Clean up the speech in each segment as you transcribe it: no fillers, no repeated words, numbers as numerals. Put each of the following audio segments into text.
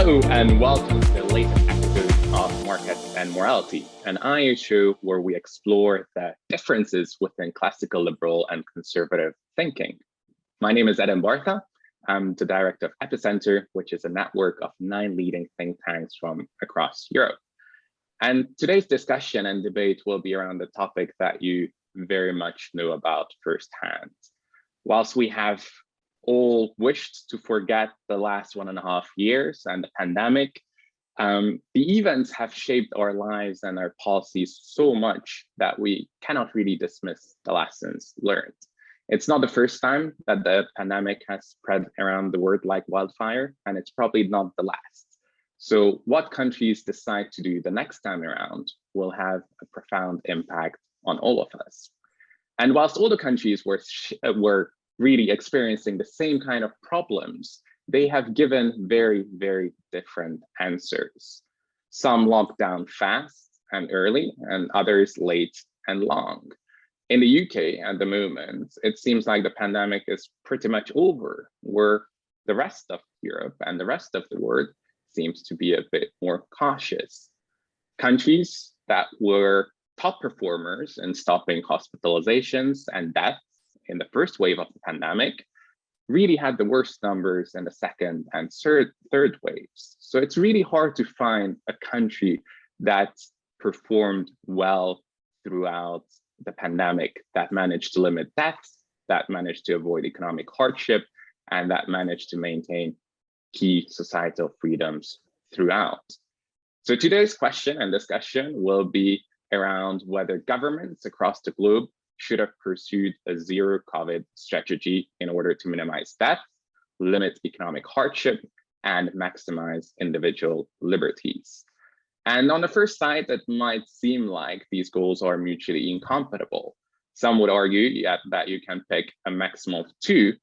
Hello and welcome to the latest episode of Markets and Morality, an IA show where we explore the differences within classical liberal and conservative thinking. My name is Adam Bartha. I'm the director of EPICENTER, which is a network of 9 leading think tanks from across Europe. And today's discussion and debate will be around the topic that you very much know about firsthand. Whilst we have all wished to forget the last 1.5 years and the pandemic, the events have shaped our lives and our policies so much that we cannot really dismiss the lessons learned. It's not the first time that the pandemic has spread around the world like wildfire, and it's probably not the last. So what countries decide to do the next time around will have a profound impact on all of us. And whilst all the countries were really experiencing the same kind of problems, they have given very, very different answers. Some locked down fast and early, and others late and long. In the UK at the moment, it seems like the pandemic is pretty much over, where the rest of Europe and the rest of the world seems to be a bit more cautious. Countries that were top performers in stopping hospitalizations and deaths in the first wave of the pandemic really had the worst numbers in the second and third waves. So it's really hard to find a country that performed well throughout the pandemic, that managed to limit deaths, that managed to avoid economic hardship, and that managed to maintain key societal freedoms throughout. So today's question and discussion will be around whether governments across the globe should have pursued a zero COVID strategy in order to minimize death, limit economic hardship, and maximize individual liberties. And on the first sight, it might seem like these goals are mutually incompatible. Some would argue that you can pick a maximum of 2,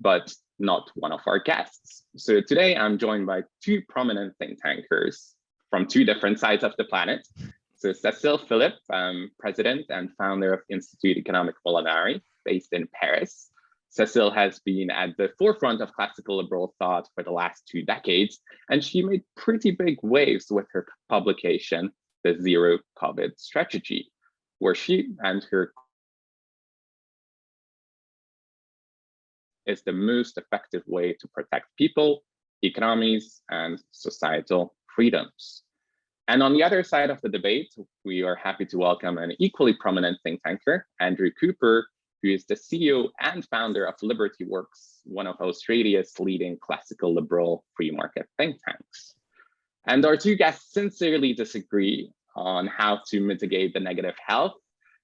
but not one of our guests. So today I'm joined by 2 prominent think tankers from 2 different sides of the planet. So Cecile, Philippe, president and founder of Institut économique Molinari, based in Paris. Cecile has been at the forefront of classical liberal thought for the last 2 decades, and she made pretty big waves with her publication, The Zero COVID Strategy, where she and her is the most effective way to protect people, economies, and societal freedoms. And on the other side of the debate, we are happy to welcome an equally prominent think tanker, Andrew Cooper, who is the CEO and founder of LibertyWorks, one of Australia's leading classical liberal free market think tanks. And our 2 guests sincerely disagree on how to mitigate the negative health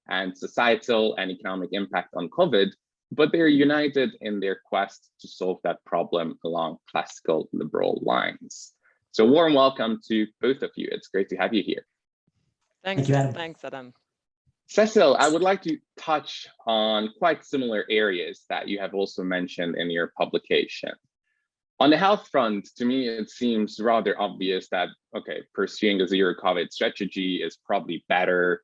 and societal and economic impact on COVID, but they're united in their quest to solve that problem along classical liberal lines. So warm welcome to both of you. It's great to have you here. Thank you, Adam. Thanks, Adam. Cecile, I would like to touch on quite similar areas that you have also mentioned in your publication. On the health front, to me, it seems rather obvious that, okay, pursuing a zero COVID strategy is probably better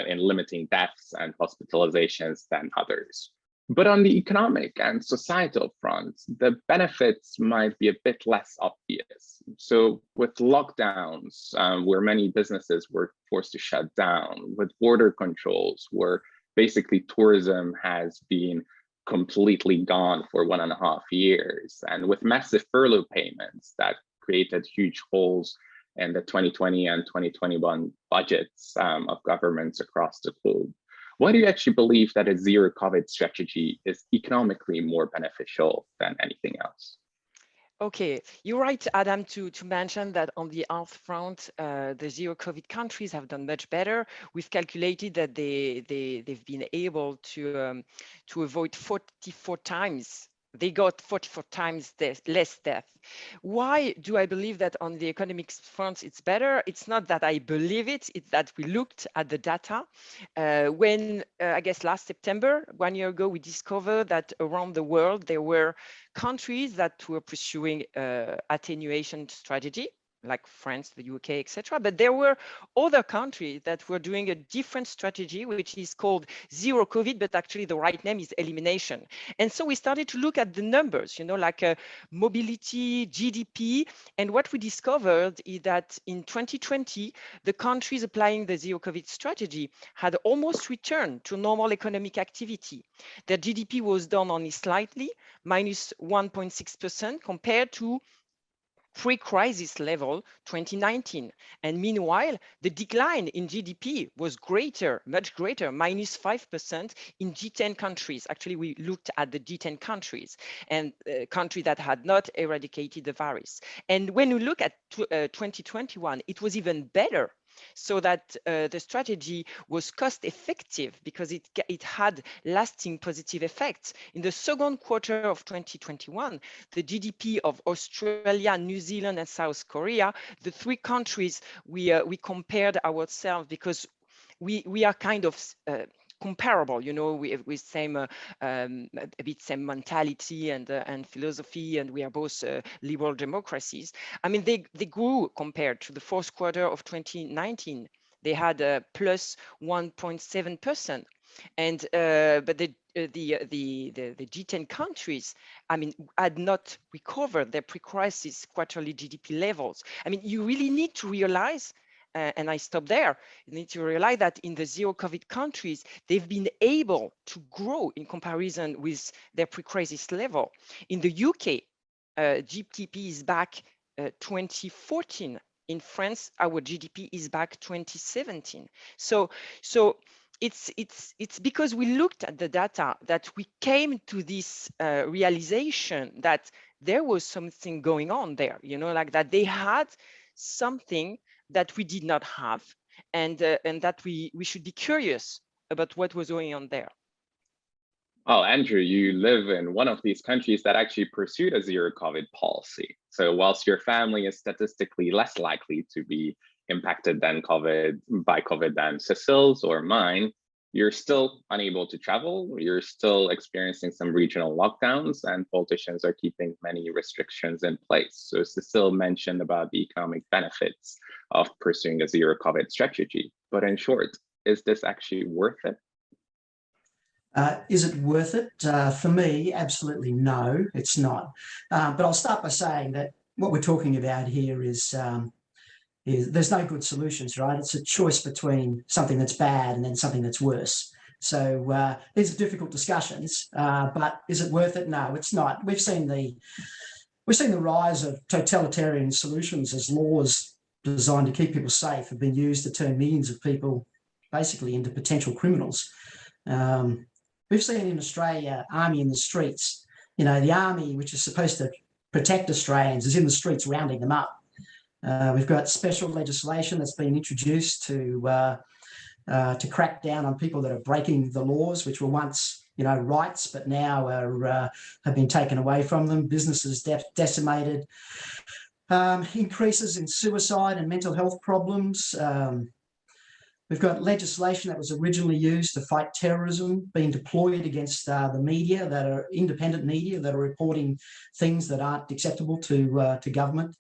in limiting deaths and hospitalizations than others. But on the economic and societal front, the benefits might be a bit less obvious. So with lockdowns, where many businesses were forced to shut down, with border controls, where basically tourism has been completely gone for 1.5 years, and with massive furlough payments that created huge holes in the 2020 and 2021 budgets of governments across the globe. Why do you actually believe that a zero COVID strategy is economically more beneficial than anything else? Okay, you're right, Adam, to mention that on the health front, the zero COVID countries have done much better. We've calculated that they've been able to avoid 44 times. They got 44 times less death. Why do I believe that on the economics front it's better? It's not that I believe it, it's that we looked at the data. When, I guess last September, 1 year ago, we discovered that around the world, there were countries that were pursuing attenuation strategy. like France, the UK, etc. But there were other countries that were doing a different strategy, which is called zero COVID, but actually the right name is elimination. And so we started to look at the numbers, like mobility, GDP. And what we discovered is that in 2020, the countries applying the zero COVID strategy had almost returned to normal economic activity. Their GDP was down only slightly, minus 1.6% compared to pre-crisis level 2019. And meanwhile, the decline in GDP was greater, much greater, minus 5% in G10 countries. Actually, we looked at the G10 countries and countries that had not eradicated the virus. And when we look at 2021, it was even better. So that the strategy was cost effective because it had lasting positive effects. In the second quarter of 2021, the GDP of Australia, New Zealand, and South Korea, the three countries we compared ourselves because we are kind of comparable, with same a bit same mentality and philosophy, and we are both liberal democracies. I mean, they grew compared to the fourth quarter of 2019. They had a plus 1.7%, and but the G10 countries, I mean, had not recovered their pre-crisis quarterly GDP levels. I mean, you really need to realize. And I stop there. You need to realize that in the zero COVID countries, they've been able to grow in comparison with their pre-crisis level. In the UK, GDP is back 2014. In France, our GDP is back 2017. So it's because we looked at the data that we came to this realization that there was something going on there, like that they had something that we did not have, and that we should be curious about what was going on there. Oh, Andrew, you live in one of these countries that actually pursued a zero COVID policy. So whilst your family is statistically less likely to be impacted by COVID than Cecile's or mine, you're still unable to travel, you're still experiencing some regional lockdowns, and politicians are keeping many restrictions in place. So Cecile mentioned about the economic benefits of pursuing a zero COVID strategy. But in short, is this actually worth it? Is it worth it? For me, absolutely no, it's not. But I'll start by saying that what we're talking about here is there's no good solutions, right? It's a choice between something that's bad and then something that's worse. So these are difficult discussions, but is it worth it? No, it's not. We've seen the rise of totalitarian solutions as laws designed to keep people safe have been used to turn millions of people basically into potential criminals. We've seen in Australia, army in the streets. The army, which is supposed to protect Australians, is in the streets rounding them up. We've got special legislation that's been introduced to crack down on people that are breaking the laws, which were once, rights, but now have been taken away from them. Businesses decimated. Increases in suicide and mental health problems. We've got legislation that was originally used to fight terrorism being deployed against the media that are independent media that are reporting things that aren't acceptable to government.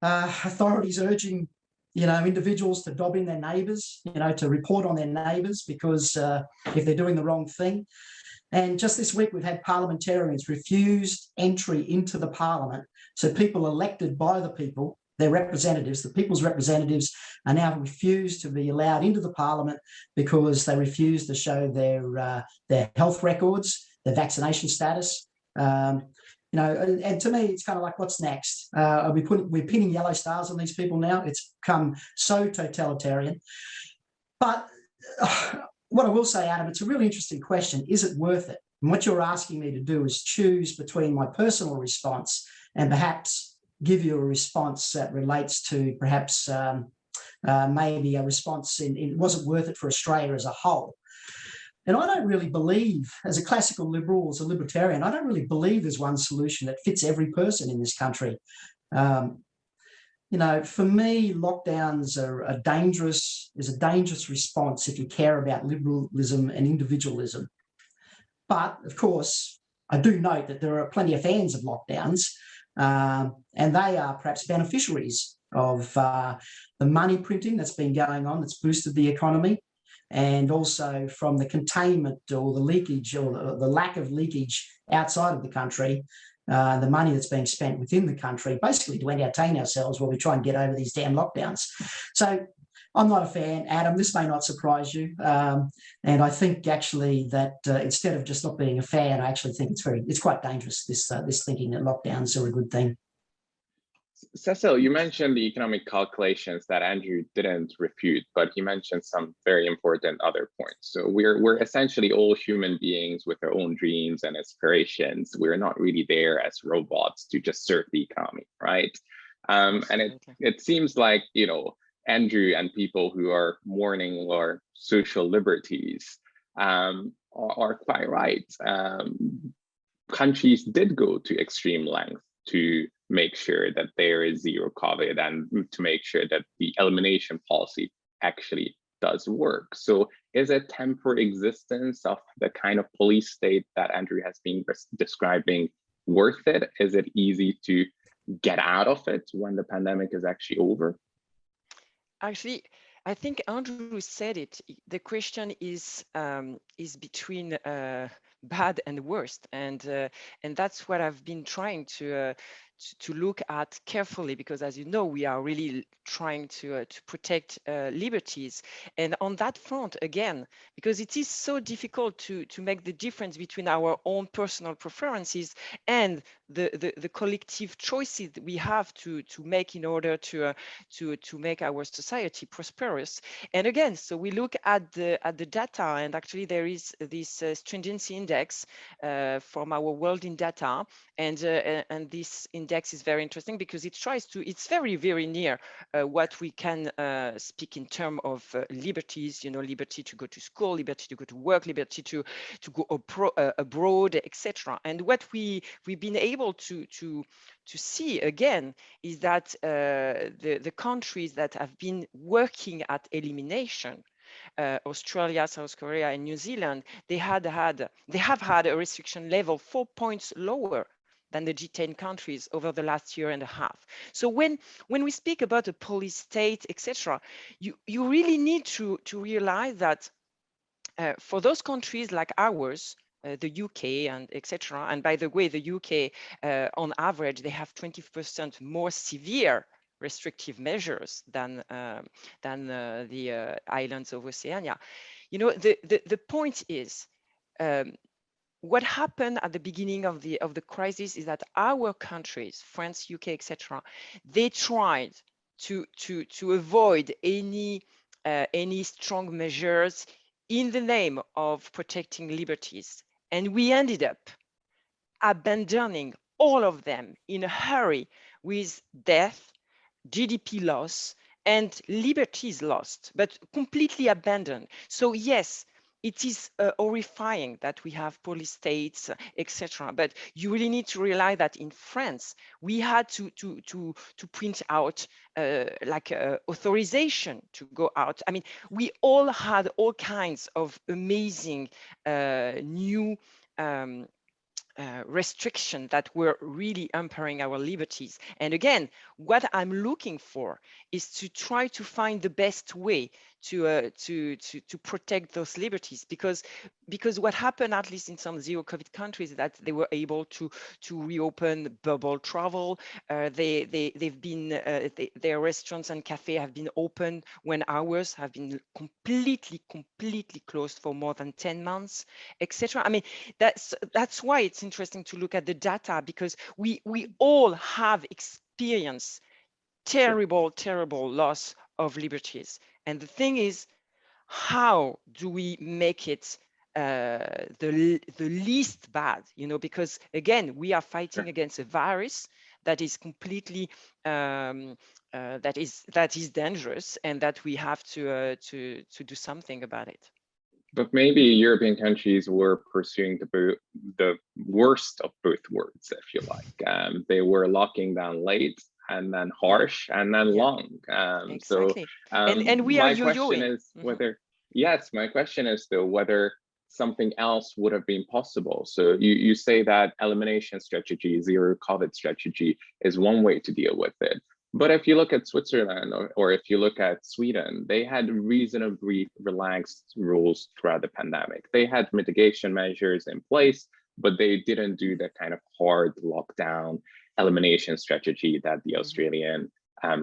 Authorities urging, individuals to dob in their neighbours, to report on their neighbours because if they're doing the wrong thing. And just this week, we've had parliamentarians refuse entry into the parliament. So people elected by the people, their representatives, the people's representatives, are now refused to be allowed into the parliament because they refuse to show their health records, their vaccination status. And to me, it's kind of like, what's next? We're pinning yellow stars on these people now. It's become so totalitarian. But what I will say, Adam, it's a really interesting question. Is it worth it? And what you're asking me to do is choose between my personal response and perhaps give you a response that relates to perhaps maybe a response in was it worth it for Australia as a whole? And I don't really believe, as a classical liberal, as a libertarian, I don't really believe there's one solution that fits every person in this country. For me, lockdowns are a dangerous response if you care about liberalism and individualism. But of course, I do note that there are plenty of fans of lockdowns. and they are perhaps beneficiaries of the money printing that's been going on, that's boosted the economy, and also from the containment or the leakage or the lack of leakage outside of the country, the money that's being spent within the country, basically to entertain ourselves while we try and get over these damn lockdowns. So I'm not a fan, Adam. This may not surprise you. And I think actually that instead of just not being a fan, I actually think it's quite dangerous, this thinking that lockdowns are a good thing. Cecile, you mentioned the economic calculations that Andrew didn't refute, but he mentioned some very important other points. So we're essentially all human beings with our own dreams and aspirations. We're not really there as robots to just serve the economy, right? And it seems like, you know, Andrew and people who are mourning our social liberties are quite right. Countries did go to extreme lengths to make sure that there is zero COVID and to make sure that the elimination policy actually does work. So is a temporary existence of the kind of police state that Andrew has been describing worth it? Is it easy to get out of it when the pandemic is actually over? Actually, I think Andrew said it. The question is between bad and worst, and that's what I've been trying to look at carefully, because as you know, we are really trying to protect liberties. And on that front, again, because it is so difficult to make the difference between our own personal preferences and the collective choices that we have to make in order to make our society prosperous. And again, so we look at the data, and actually there is this stringency index from our World in Data, and this index is very interesting because it tries to, it's very, very near what we can speak in terms of liberties, you know, liberty to go to school, liberty to go to work, liberty to go abroad, etc. And what we've been able to see again is that the countries that have been working at elimination, Australia, South Korea, and New Zealand, they have had a restriction level 4 points lower than the G10 countries over the last year and a half. So when we speak about a police state, etc., you really need to realize that for those countries like ours, the UK and etc. And by the way, the UK on average, they have 20% more severe restrictive measures than the islands of Oceania. You know, the point is, what happened at the beginning of the crisis is that our countries, France, UK, etc., they tried to avoid any strong measures in the name of protecting liberties, and we ended up abandoning all of them in a hurry, with death, GDP loss, and liberties lost, but completely abandoned. So yes, it is horrifying that we have police states, etc. But you really need to realize that in France, we had to print out authorization to go out. I mean, we all had all kinds of amazing new restriction that were really hampering our liberties. And again, what I'm looking for is to try to find the best way to protect those liberties, because what happened, at least in some zero COVID countries, is that they were able to reopen bubble travel. They've been their restaurants and cafes have been open when ours have been completely closed for more than 10 months, etc. I mean, that's why it's interesting to look at the data, because we all have experienced terrible loss of liberties. And the thing is, how do we make it the least bad? You know, because again, we are fighting against a virus that is completely that is dangerous, and that we have to do something about it. But maybe European countries were pursuing the worst of both worlds, if you like. They were locking down late, and then harsh, and then long. Exactly. So and we are my question is whether, yes, my question is though, whether something else would have been possible. So you say that elimination strategy, zero COVID strategy, is one way to deal with it. But if you look at Switzerland or if you look at Sweden, they had reasonably relaxed rules throughout the pandemic. They had mitigation measures in place, but they didn't do the kind of hard lockdown elimination strategy that the Australian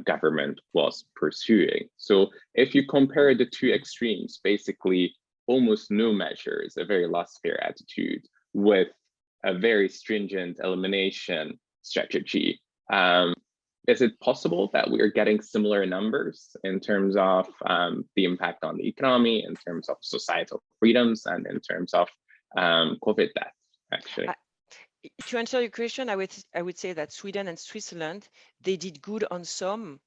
government was pursuing. So if you compare the two extremes, basically almost no measures, a very laissez-faire attitude, with a very stringent elimination strategy, is it possible that we are getting similar numbers in terms of the impact on the economy, in terms of societal freedoms, and in terms of COVID deaths, actually? To answer your question, I would say that Sweden and Switzerland, they did good on some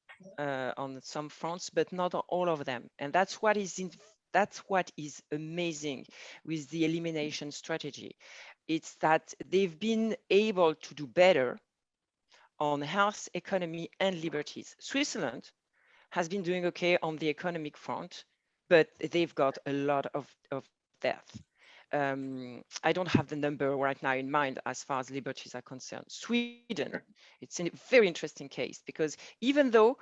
fronts, but not on all of them. And that's what is amazing with the elimination strategy. It's that they've been able to do better on health, economy, and liberties. Switzerland has been doing okay on the economic front, but they've got a lot of death. I don't have the number right now in mind as far as liberties are concerned. Sweden, it's a very interesting case because even though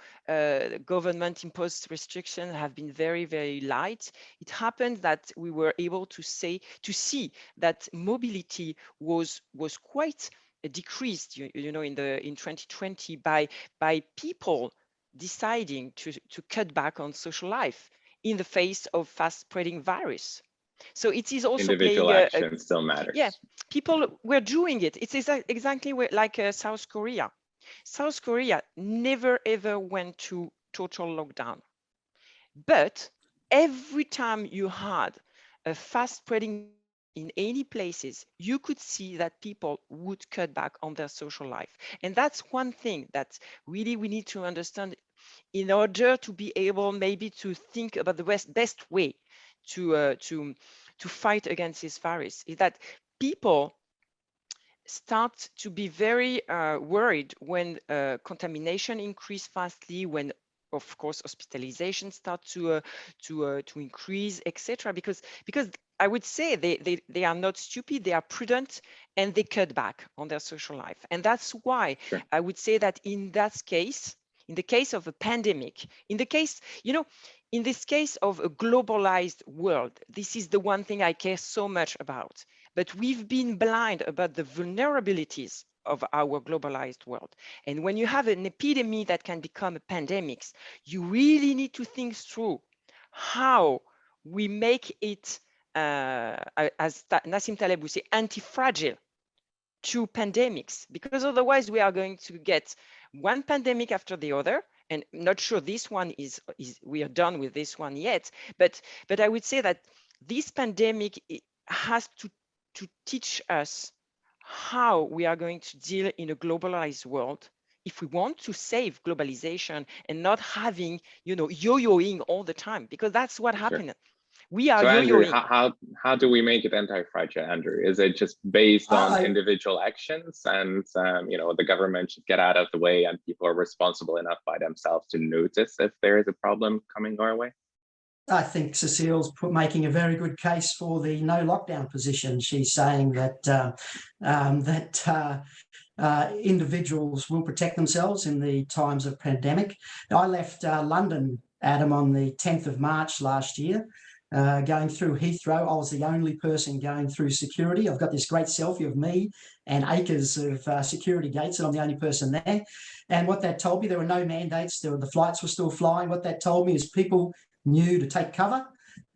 government imposed restrictions have been very, very light, it happened that we were able to see that mobility was quite decreased, you know, in 2020 by people deciding to cut back on social life in the face of fast spreading virus. So it is also individual action still matters. Yeah, people were doing it. It's exactly like South Korea. South Korea never ever went to total lockdown, but every time you had a fast spreading in any places, you could see that people would cut back on their social life. And that's one thing that really we need to understand in order to be able maybe to think about the best way to fight against this virus, is that people start to be very worried when contamination increase fastly, when of course hospitalization start to increase, etc. Because I would say they are not stupid, they are prudent, and they cut back on their social life. And that's why I would say that in that case, in the case of a pandemic, in the case, you know, in this case of a globalized world, this is the one thing I care so much about. But we've been blind about the vulnerabilities of our globalized world. And when you have an epidemic that can become a pandemic, you really need to think through how we make it, as Nassim Taleb would say, anti-fragile to pandemics, because otherwise we are going to get one pandemic after the other. And not sure this one is we are done with this one yet, but I would say that this pandemic has to teach us how we are going to deal in a globalized world if we want to save globalization and not having, you know, yo-yoing all the time, because that's what happened. We are yo-yoing. Andrew, how do we make it anti-fragile, Andrew? Is it just based on individual actions and you know, the government should get out of the way and people are responsible enough by themselves to notice if there is a problem coming our way? I think Cecile's making a very good case for the no lockdown position. She's saying that individuals will protect themselves in the times of pandemic. I left London, Adam, on the 10th of March last year. Going through Heathrow, I was the only person going through security. I've got this great selfie of me and acres of security gates, and I'm the only person there. And what that told me, there were no mandates, the flights were still flying. What that told me is people knew to take cover,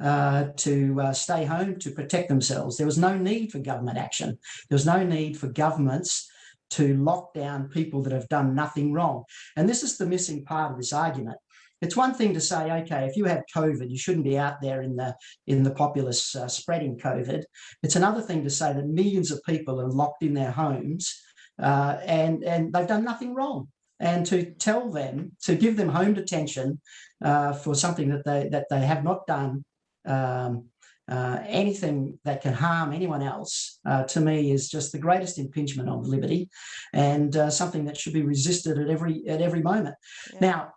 to stay home, to protect themselves. There was no need for government action. There was no need for governments to lock down people that have done nothing wrong. And this is the missing part of this argument. It's one thing to say, okay, if you have COVID, you shouldn't be out there in the populace spreading COVID. It's another thing to say that millions of people are locked in their homes and they've done nothing wrong. And to tell them, to give them home detention for something that they have not done anything that can harm anyone else, to me, is just the greatest impingement on liberty, and something that should be resisted at every moment. Yeah. Now,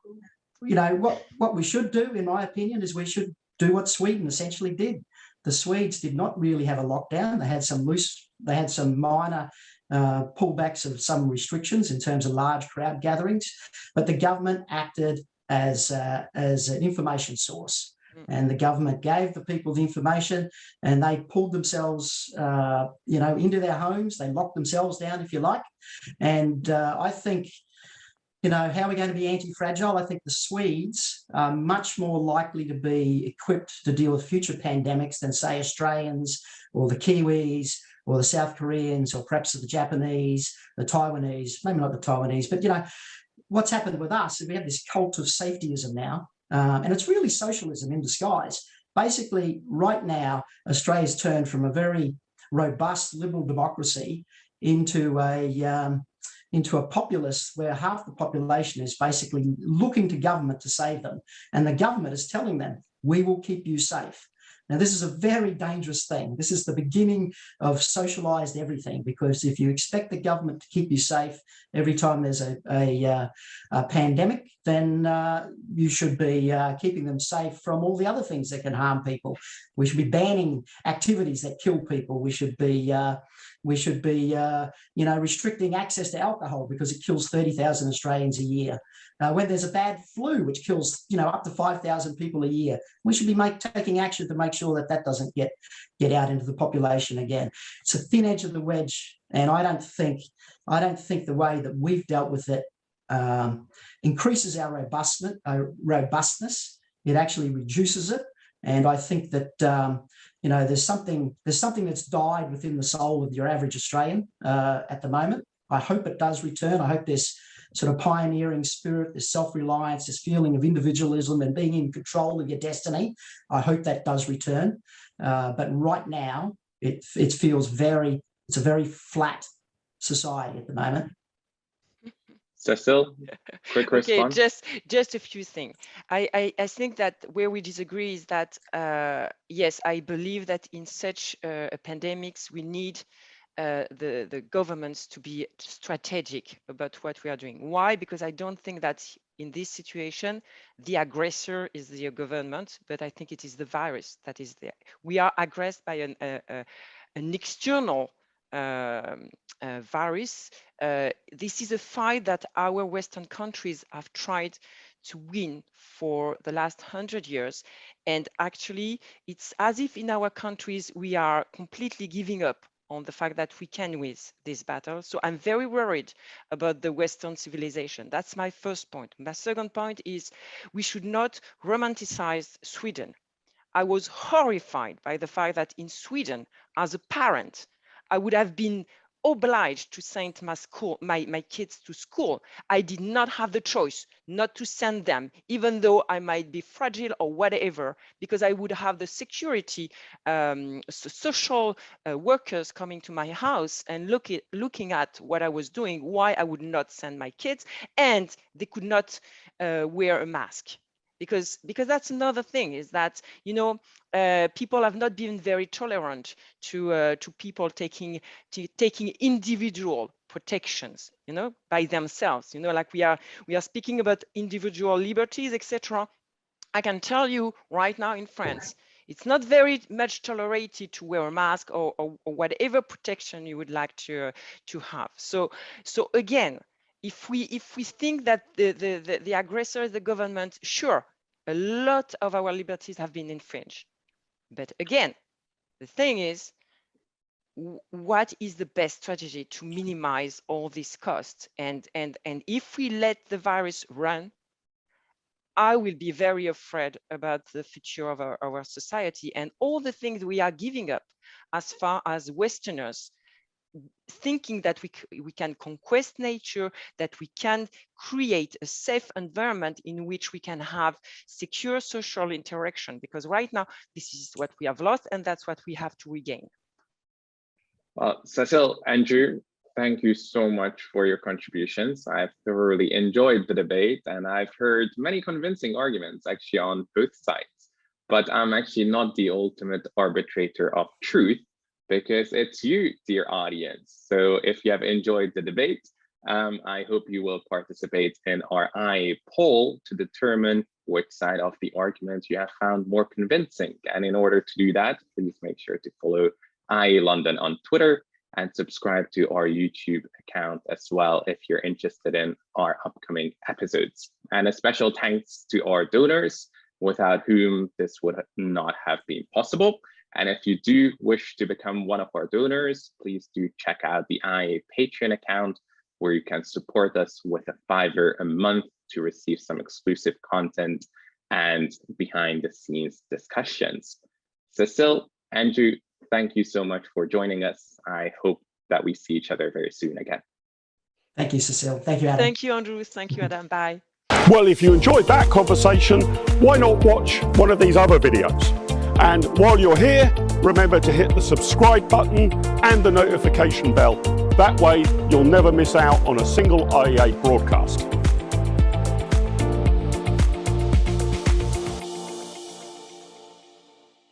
you know, what we should do, in my opinion, is we should do what Sweden essentially did. the Swedes did not really have a lockdown. They had some minor pullbacks of some restrictions in terms of large crowd gatherings, but the government acted as an information source. And the government gave the people the information, and they pulled themselves, into their homes. They locked themselves down, if you like. And I think, how are we going to be anti-fragile? I think the Swedes are much more likely to be equipped to deal with future pandemics than, say, Australians or the Kiwis or the South Koreans or perhaps the Japanese, the Taiwanese, maybe not the Taiwanese, but, what's happened with us is we have this cult of safetyism now. And it's really socialism in disguise. Basically, right now, Australia's turned from a very robust liberal democracy into a populace where half the population is basically looking to government to save them. And the government is telling them, we will keep you safe. Now, this is a very dangerous thing. This is the beginning of socialized everything, because if you expect the government to keep you safe every time there's a pandemic, then you should be keeping them safe from all the other things that can harm people. We should be banning activities that kill people. We should be restricting access to alcohol because it kills 30,000 Australians a year. When there's a bad flu, which kills, up to 5,000 people a year, we should be taking action to make sure that doesn't get out into the population again. It's a thin edge of the wedge, and I don't think the way that we've dealt with it increases our robustness. It actually reduces it, and I think that there's something that's died within the soul of your average Australian at the moment. I hope it does return. I hope this sort of pioneering spirit, this self-reliance, this feeling of individualism and being in control of your destiny, I hope that does return. But right now, it feels it's a very flat society at the moment. Cecile, quick response. Okay, just a few things. I think that where we disagree is that, yes, I believe that in such pandemics, we need the governments to be strategic about what we are doing. Why? Because I don't think that in this situation, the aggressor is the government, but I think it is the virus that is there. We are aggressed by an external virus. This is a fight that our Western countries have tried to win for the last 100 years. And actually, it's as if in our countries, we are completely giving up on the fact that we can win this battle. So I'm very worried about the Western civilization. That's my first point. My second point is we should not romanticize Sweden. I was horrified by the fact that in Sweden, as a parent, I would have been obliged to send my kids to school. I did not have the choice not to send them, even though I might be fragile or whatever, because I would have the security, social workers coming to my house and looking at what I was doing, why I would not send my kids, and they could not wear a mask. Because that's another thing, is that people have not been very tolerant to people taking individual protections, by themselves. Like we are speaking about individual liberties, etc. I can tell you right now in France, it's not very much tolerated to wear a mask or whatever protection you would like to have. So again, if we think that the aggressor is the government, sure, a lot of our liberties have been infringed. But again, the thing is, what is the best strategy to minimize all these costs? And if we let the virus run, I will be very afraid about the future of our society and all the things we are giving up as far as Westerners, thinking that we can conquest nature, that we can create a safe environment in which we can have secure social interaction, because right now this is what we have lost, and that's what we have to regain. Cecile, Andrew, thank you so much for your contributions. I've thoroughly enjoyed the debate, and I've heard many convincing arguments actually on both sides. But I'm actually not the ultimate arbitrator of truth, because it's you, dear audience. So if you have enjoyed the debate, I hope you will participate in our IA poll to determine which side of the argument you have found more convincing. And in order to do that, please make sure to follow IA London on Twitter and subscribe to our YouTube account as well if you're interested in our upcoming episodes. And a special thanks to our donors, without whom this would not have been possible. And if you do wish to become one of our donors, please do check out the IA Patreon account, where you can support us with a $5 a month to receive some exclusive content and behind the scenes discussions. Cecile, Andrew, thank you so much for joining us. I hope that we see each other very soon again. Thank you, Cecile. Thank you, Adam. Thank you, Andrew. Thank you, Adam. Bye. Well, if you enjoyed that conversation, why not watch one of these other videos? And while you're here, remember to hit the subscribe button and the notification bell. That way, you'll never miss out on a single IEA broadcast.